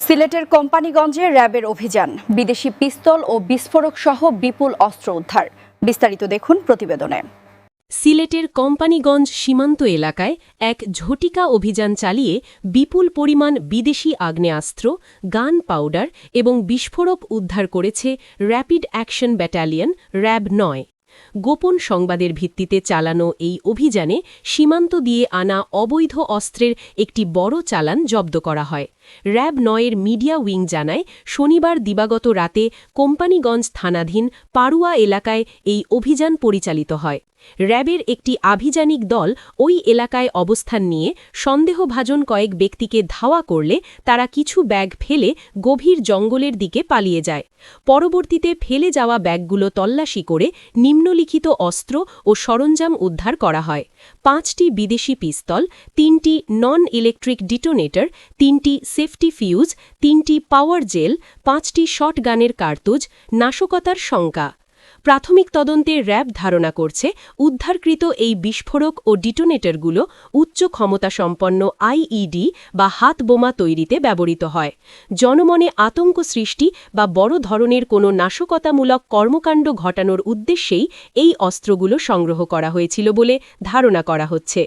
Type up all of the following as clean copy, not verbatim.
সিলেটের কোম্পানিগঞ্জে র্যাবের অভিযান, বিদেশি পিস্তল ও বিস্ফোরক সহ বিপুল অস্ত্র উদ্ধার। বিস্তারিত দেখুন প্রতিবেদনে। সিলেটের কোম্পানিগঞ্জ সীমান্ত এলাকায় এক ঝটিকা অভিযান চালিয়ে বিপুল পরিমাণ বিদেশি আগ্নেয়াস্ত্র, গান পাউডার এবং বিস্ফোরক উদ্ধার করেছে র্যাপিড অ্যাকশন ব্যাটালিয়ন র্যাব ৯। গোপন সংবাদের ভিত্তিতে চালানো এই অভিযানে সীমান্ত দিয়ে আনা অবৈধ অস্ত্রের একটি বড় চালান জব্দ করা হয়। র্যাব ৯-এর মিডিয়া উইং জানায়, শনিবার দিবাগত রাতে কোম্পানিগঞ্জ থানাধীন পাড়ুয়া এলাকায় এই অভিযান পরিচালিত হয়। র্যাবের একটি আভিযানিক দল ওই এলাকায় অবস্থান নিয়ে সন্দেহভাজন কয়েক ব্যক্তিকে ধাওয়া করলে তারা কিছু ব্যাগ ফেলে গভীর জঙ্গলের দিকে পালিয়ে যায়। পরবর্তীতে ফেলে যাওয়া ব্যাগগুলো তল্লাশি করে নিম্নলিখিত অস্ত্র ও সরঞ্জাম উদ্ধার করা হয়: ৫টি বিদেশি পিস্তল, ৩টি নন ইলেকট্রিক ডিটোনেটর, 3টি সেফটি ফিউজ, 3টি পাওয়ার জেল, 5টি শটগানের কার্তুজ। নাশকতার শঙ্কা। প্রাথমিক তদন্তে র্যাব ধারণা করছে, উদ্ধারকৃত এই বিস্ফোরক ও ডিটোনেটরগুলো উচ্চ ক্ষমতাসম্পন্ন আইইডি বা হাত বোমা তৈরিতে ব্যবহৃত হয়। জনমনে আতঙ্ক সৃষ্টি বা বড় ধরনের কোনো নাশকতামূলক কর্মকাণ্ড ঘটানোর উদ্দেশ্যেই এই অস্ত্রগুলো সংগ্রহ করা হয়েছিল বলে ধারণা করা হচ্ছে।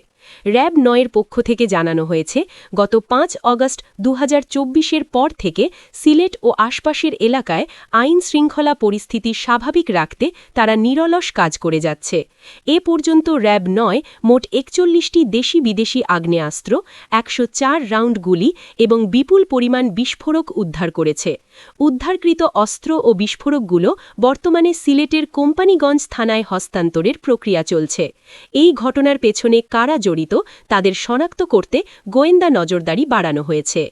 র্যাব ৯-এর পক্ষ থেকে জানানো হয়েছে, গত ৫ অগস্ট ২০২৪-এর পর থেকে সিলেট ও আশপাশের এলাকায় আইন শৃঙ্খলা পরিস্থিতি স্বাভাবিক রাখতে তারা নিরলস কাজ করে যাচ্ছে। এ পর্যন্ত র্যাব ৯ মোট ৪১টি দেশি বিদেশি আগ্নেয়াস্ত্র, ১০৪ রাউন্ড গুলি এবং বিপুল পরিমাণ বিস্ফোরক উদ্ধার করেছে। উদ্ধারকৃত অস্ত্র ও বিস্ফোরকগুলো বর্তমানে সিলেটের কোম্পানিগঞ্জ থানায় হস্তান্তরের প্রক্রিয়া চলছে। এই ঘটনার পেছনে কারা জড়িত তাদের শনাক্ত করতে গোয়েন্দা নজরদারি বাড়ানো হয়েছে।